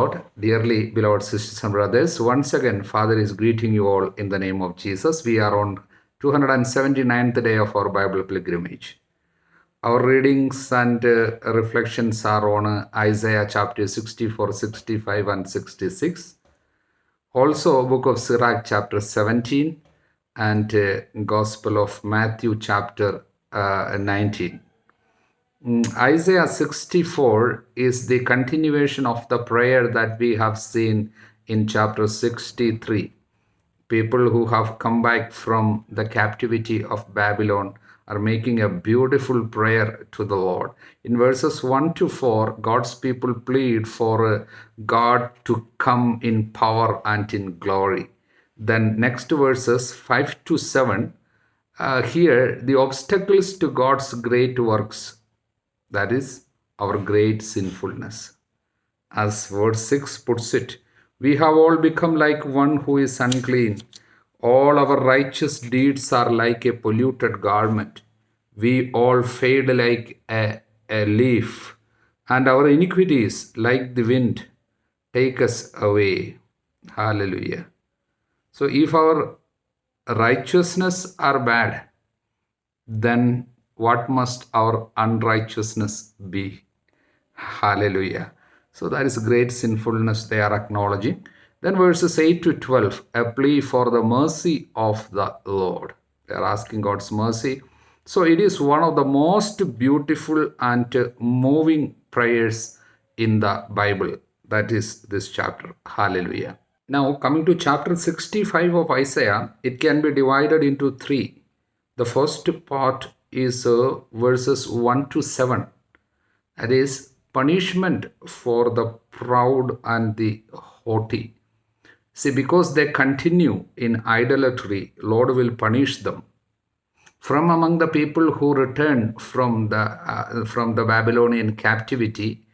Lord, dearly beloved sisters and brothers. Once again, Father is greeting you all in the name of Jesus. We are on 279th day of our Bible pilgrimage. Our readings and reflections are on Isaiah chapter 64, 65 and 66. Also, Book of Sirach chapter 17 and Gospel of Matthew chapter 19. Isaiah 64 is the continuation of the prayer that we have seen in chapter 63. People who have come back from the captivity of Babylon are making a beautiful prayer to the Lord. In verses 1 to 4, God's people plead for God to come in power and in glory. Then next verses 5 to 7, here the obstacles to God's great works, that is our great sinfulness. As verse 6 puts it, we have all become like one who is unclean. All our righteous deeds are like a polluted garment. We all fade like a leaf, and our iniquities, like the wind, take us away. Hallelujah. So if our righteousness are bad, then what must our unrighteousness be? Hallelujah. So that is great sinfulness they are acknowledging. Then verses 8 to 12, a plea for the mercy of the Lord. They are asking God's mercy. So it is one of the most beautiful and moving prayers in the Bible. That is this chapter. Hallelujah. Now coming to chapter 65 of Isaiah, it can be divided into three. The first part is verses 1 to 7. That is punishment for the proud and the haughty. See, because they continue in idolatry, Lord will punish them. From among the people who returned from the Babylonian captivity,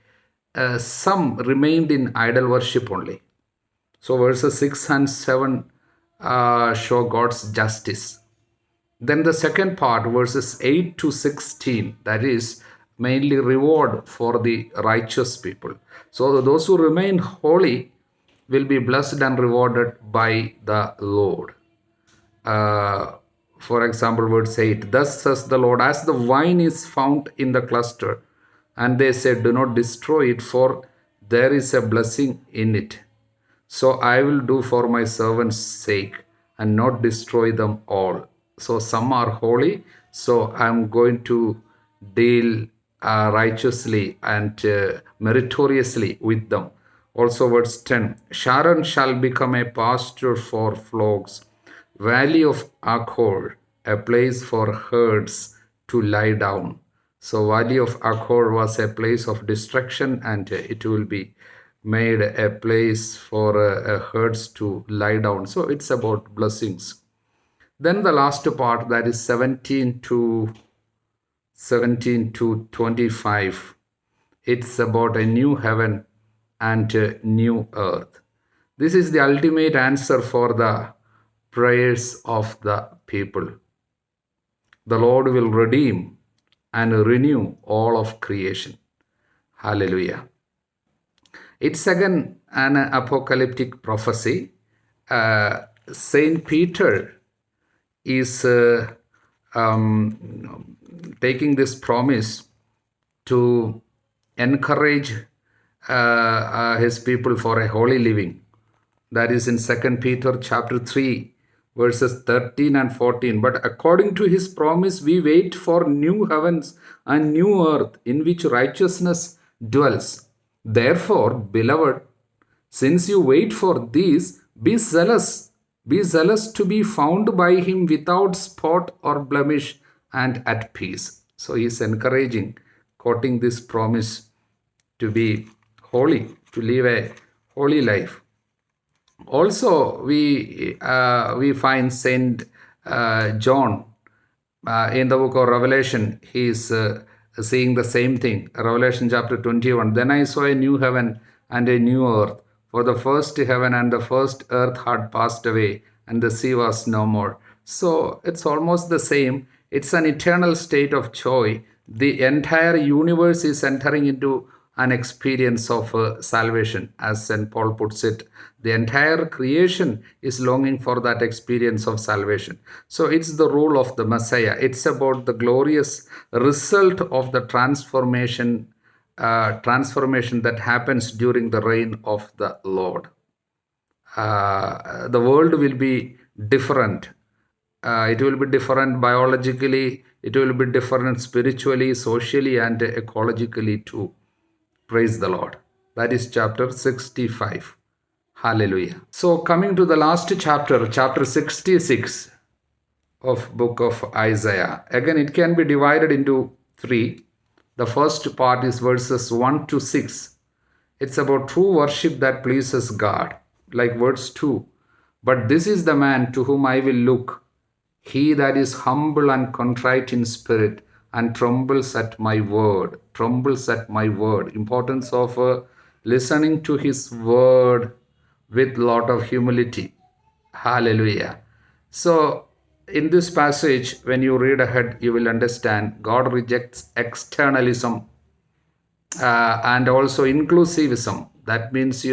some remained in idol worship only. So verses 6 and 7 show God's justice. Then the second part, verses 8 to 16, that is mainly reward for the righteous people. So those who remain holy will be blessed and rewarded by the Lord. For example, verse 8, thus says the Lord, as the vine is found in the cluster, and they said, do not destroy it, for there is a blessing in it. So I will do for my servants' sake and not destroy them all. So some are holy, so I'm going to deal righteously and meritoriously with them. Also verse 10, Sharon shall become a pasture for flocks, valley of Achor, a place for herds to lie down. So valley of Achor was a place of destruction, and it will be made a place for herds to lie down. So it's about blessings. Then the last part, that is 17 to 25. It's about a new heaven and a new earth. This is the ultimate answer for the prayers of the people. The Lord will redeem and renew all of creation. Hallelujah. It's again an apocalyptic prophecy. Saint Peter is taking this promise to encourage his people for a holy living. That is in 2 Peter chapter 3, verses 13 and 14. But according to his promise, we wait for new heavens and new earth in which righteousness dwells. Therefore, beloved, since you wait for these, be zealous to be found by him without spot or blemish and at peace. So he is encouraging, quoting this promise to be holy, to live a holy life. Also, we find Saint John in the book of Revelation. He is saying the same thing. Revelation chapter 21. Then I saw a new heaven and a new earth. For the first heaven and the first earth had passed away, and the sea was no more. So it's almost the same. It's an eternal state of joy. The entire universe is entering into an experience of salvation. As St. Paul puts it, the entire creation is longing for that experience of salvation. So it's the role of the Messiah. It's about the glorious result of the transformation that happens during the reign of the Lord. The world will be different. It will be different biologically, it will be different spiritually, socially, and ecologically too. Praise the Lord. That is chapter 65. Hallelujah. So coming to the last chapter, chapter 66 of book of Isaiah. Again, it can be divided into three. The first part is verses 1 to 6. It's about true worship that pleases God. Like verse 2. But this is the man to whom I will look, he that is humble and contrite in spirit and trembles at my word. Trembles at my word. Importance of listening to his word with lot of humility. Hallelujah. So in this passage, when you read ahead, you will understand God rejects externalism and also inclusivism. That means,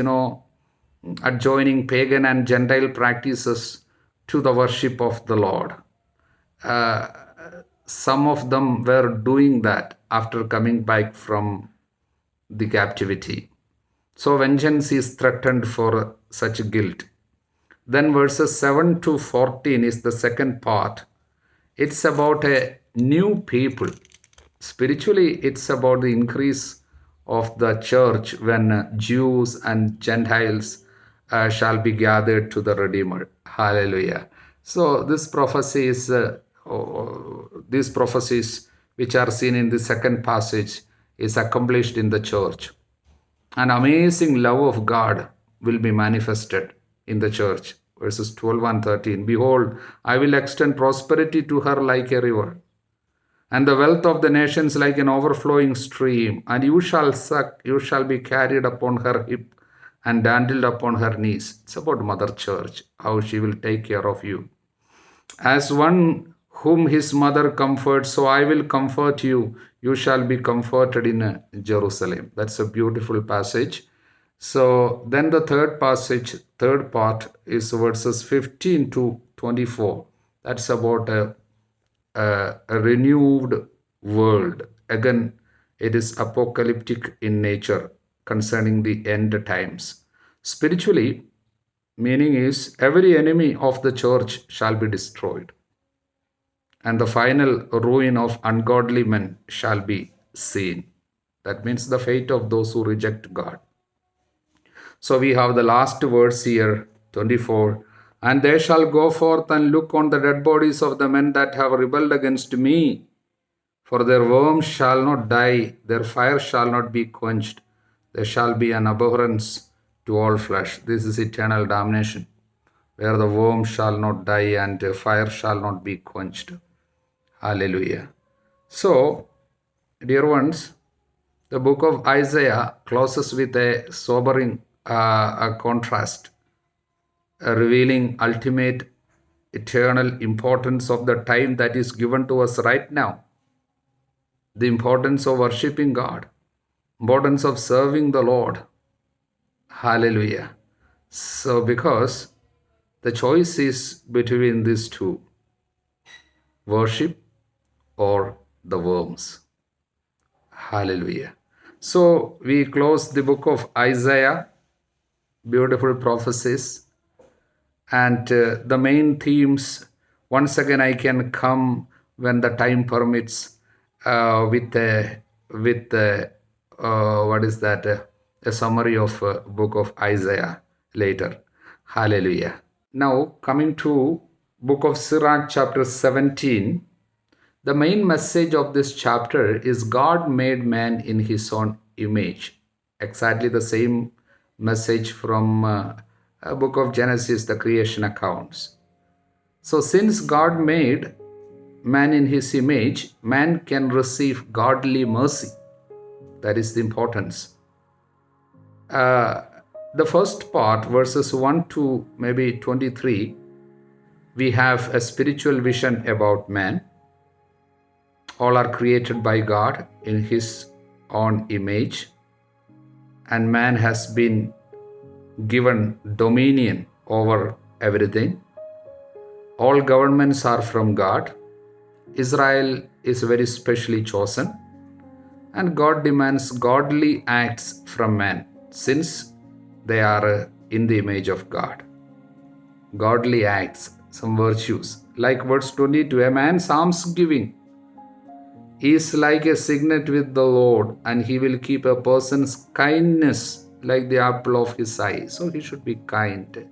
adjoining pagan and Gentile practices to the worship of the Lord. Some of them were doing that after coming back from the captivity. So vengeance is threatened for such guilt. Then verses 7 to 14 is the second part. It's about a new people. Spiritually, it's about the increase of the church when Jews and Gentiles shall be gathered to the Redeemer. Hallelujah. So this prophecy is, these prophecies which are seen in the second passage is accomplished in the church. An amazing love of God will be manifested in the church. Verses 12 and 13. Behold, I will extend prosperity to her like a river, and the wealth of the nations like an overflowing stream. And you shall suck, you shall be carried upon her hip and dandled upon her knees. It's about Mother Church, how she will take care of you. As one whom his mother comforts, so I will comfort you. You shall be comforted in Jerusalem. That's a beautiful passage. So then the third part is verses 15 to 24. That's about a renewed world. Again, it is apocalyptic in nature concerning the end times. Spiritually, meaning is every enemy of the church shall be destroyed, and the final ruin of ungodly men shall be seen. That means the fate of those who reject God. So we have the last verse here, 24. And they shall go forth and look on the dead bodies of the men that have rebelled against me. For their worms shall not die, their fire shall not be quenched. There shall be an abhorrence to all flesh. This is eternal damnation, where the worm shall not die and fire shall not be quenched. Hallelujah. So, dear ones, the book of Isaiah closes with a sobering contrast, revealing ultimate eternal importance of the time that is given to us right now, the importance of worshiping God, importance of serving the Lord. Hallelujah. So because the choice is between these two, worship or the worms. Hallelujah. So we close the book of Isaiah, beautiful prophecies, and the main themes. Once again, I can come when the time permits with what is that? A summary of book of Isaiah later. Hallelujah. Now coming to book of Sirach, chapter 17. The main message of this chapter is God made man in his own image. Exactly the same message from a book of Genesis, the creation accounts. So since God made man in his image, man can receive godly mercy. That is the importance. The first part, verses 1 to maybe 23, we have a spiritual vision about man. All are created by God in his own image. and man has been given dominion over everything. All governments are from God. Israel is very specially chosen, and God demands godly acts from man since they are in the image of God. Godly acts, some virtues. Like verse 22, a man's almsgiving is like a signet with the Lord, and he will keep a person's kindness like the apple of his eye. So he should be kind.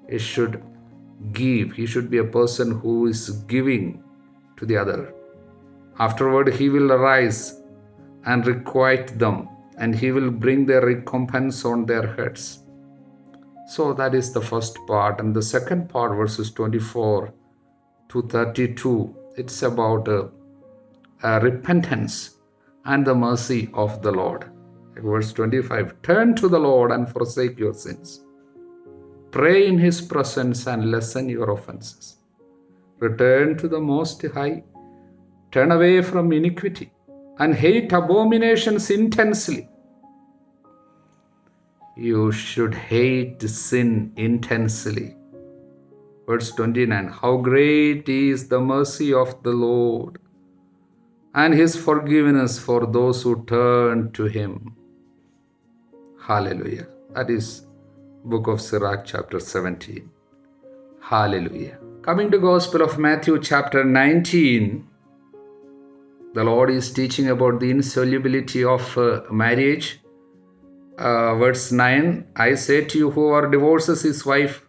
He should give. He should be a person who is giving to the other. Afterward, he will arise and requite them, and he will bring their recompense on their heads. So that is the first part. And the second part, verses 24 to 32, it's about repentance and the mercy of the Lord. Verse 25, turn to the Lord and forsake your sins. Pray in his presence and lessen your offenses. Return to the Most High. Turn away from iniquity and hate abominations intensely. You should hate sin intensely. Verse 29, how great is the mercy of the Lord and his forgiveness for those who turn to him. Hallelujah. That is book of Sirach, chapter 17. Hallelujah. Coming to Gospel of Matthew, chapter 19, the Lord is teaching about the insolubility of marriage. Verse 9, I say to you, whoever divorces his wife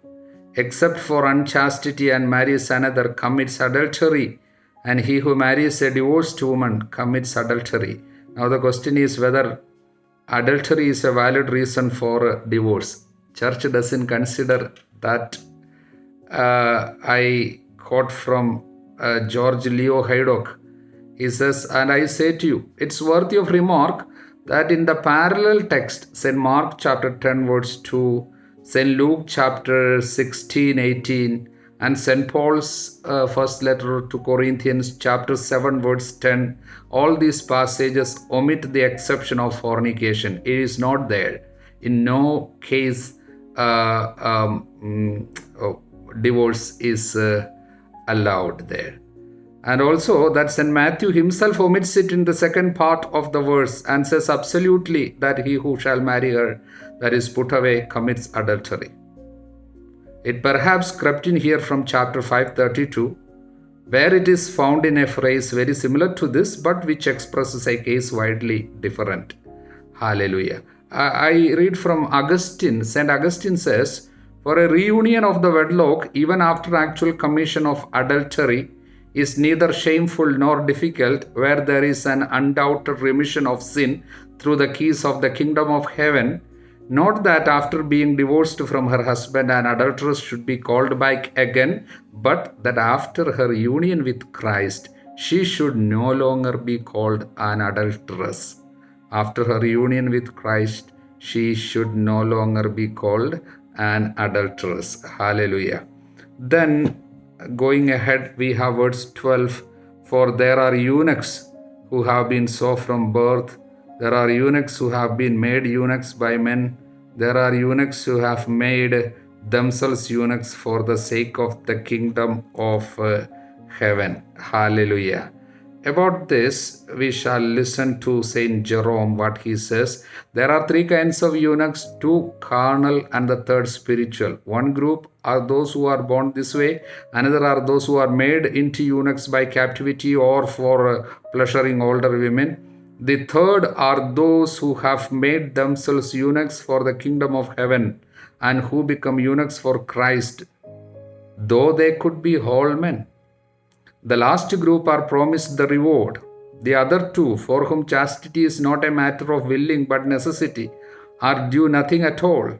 except for unchastity and marries another commits adultery, and he who marries a divorced woman commits adultery. Now the question is whether adultery is a valid reason for divorce. Church doesn't consider that. I quote from George Leo Haydock. He says, and I say to you, it's worthy of remark that in the parallel text, St. Mark chapter 10 verse 2, St. Luke chapter 16, 18, and St. Paul's first letter to Corinthians chapter 7 verse 10, all these passages omit the exception of fornication. It is not there. In no case divorce is allowed there. And also that St. Matthew himself omits it in the second part of the verse and says absolutely that he who shall marry her, that is put away, commits adultery. It perhaps crept in here from chapter 5:32, where it is found in a phrase very similar to this, but which expresses a case widely different. Hallelujah. I read from Augustine. St. Augustine says, for a reunion of the wedlock, even after actual commission of adultery, is neither shameful nor difficult, where there is an undoubted remission of sin through the keys of the kingdom of heaven. Not that after being divorced from her husband an adulteress should be called back again, but that after her union with Christ, she should no longer be called an adulteress. After her union with Christ, she should no longer be called an adulteress. Hallelujah. Then going ahead, we have verse 12, for there are eunuchs who have been so from birth. There are eunuchs who have been made eunuchs by men. There are eunuchs who have made themselves eunuchs for the sake of the kingdom of heaven. Hallelujah. About this, we shall listen to Saint Jerome, what he says. There are three kinds of eunuchs, two carnal and the third spiritual. One group are those who are born this way. Another are those who are made into eunuchs by captivity or for pleasuring older women. The third are those who have made themselves eunuchs for the kingdom of heaven and who become eunuchs for Christ, though they could be whole men. The last group are promised the reward. The other two, for whom chastity is not a matter of willing but necessity, are due nothing at all.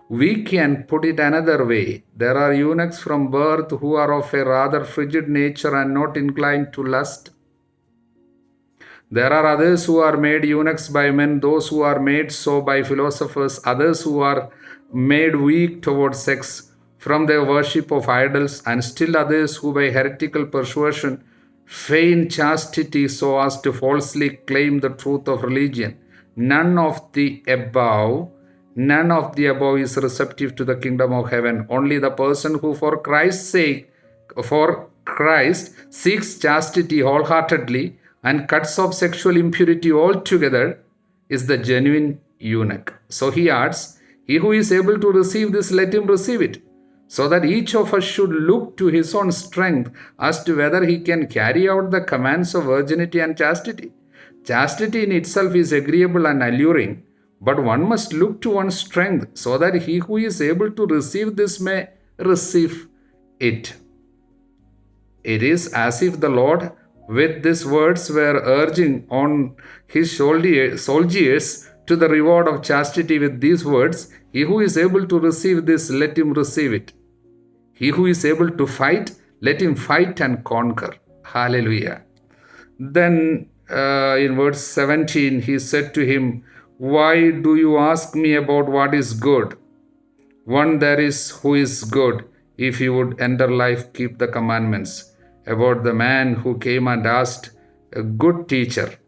We can put it another way. There are eunuchs from birth who are of a rather frigid nature and not inclined to lust. There are others who are made eunuchs by men, those who are made so by philosophers, others who are made weak towards sex from their worship of idols, and still others who by heretical persuasion feign chastity so as to falsely claim the truth of religion. None of the above is receptive to the kingdom of heaven. Only the person who for Christ seeks chastity wholeheartedly and cuts off sexual impurity altogether is the genuine eunuch. So he adds, he who is able to receive this, let him receive it, so that each of us should look to his own strength as to whether he can carry out the commands of virginity and chastity. Chastity in itself is agreeable and alluring, but one must look to one's strength so that he who is able to receive this may receive it. It is as if the Lord, with these words, were urging on his soldiers to the reward of chastity with these words, he who is able to receive this, let him receive it. He who is able to fight, let him fight and conquer. Hallelujah. Then in verse 17, he said to him, why do you ask me about what is good? One there is who is good. If you would enter life, keep the commandments. About the man who came and asked, a good teacher,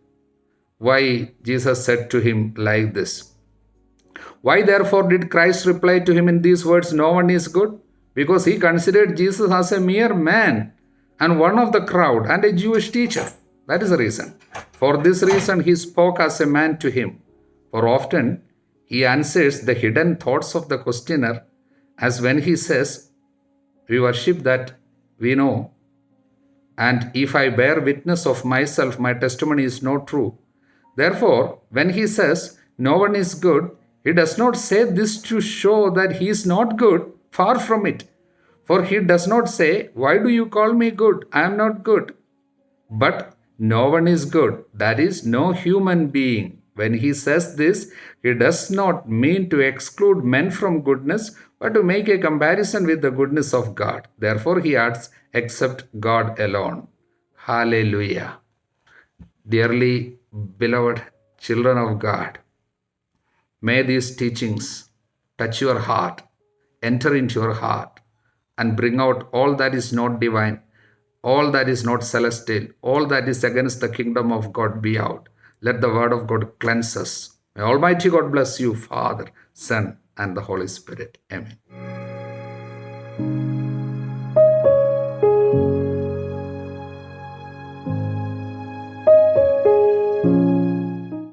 why Jesus said to him like this. Why therefore did Christ reply to him in these words, no one is good? Because he considered Jesus as a mere man and one of the crowd and a Jewish teacher. That is the reason. For this reason he spoke as a man to him. For often he answers the hidden thoughts of the questioner, as when he says, we worship that we know, and if I bear witness of myself, my testimony is not true. Therefore, when he says, no one is good, he does not say this to show that he is not good, far from it. For he does not say, why do you call me good? I am not good. But no one is good, that is, no human being. When he says this, he does not mean to exclude men from goodness, but to make a comparison with the goodness of God. Therefore, he adds, except God alone. Hallelujah. Dearly beloved children of God, may these teachings touch your heart, enter into your heart, and bring out all that is not divine, all that is not celestial, all that is against the kingdom of God be out. Let the word of God cleanse us. May Almighty God bless you, Father, Son, and the Holy Spirit. Amen.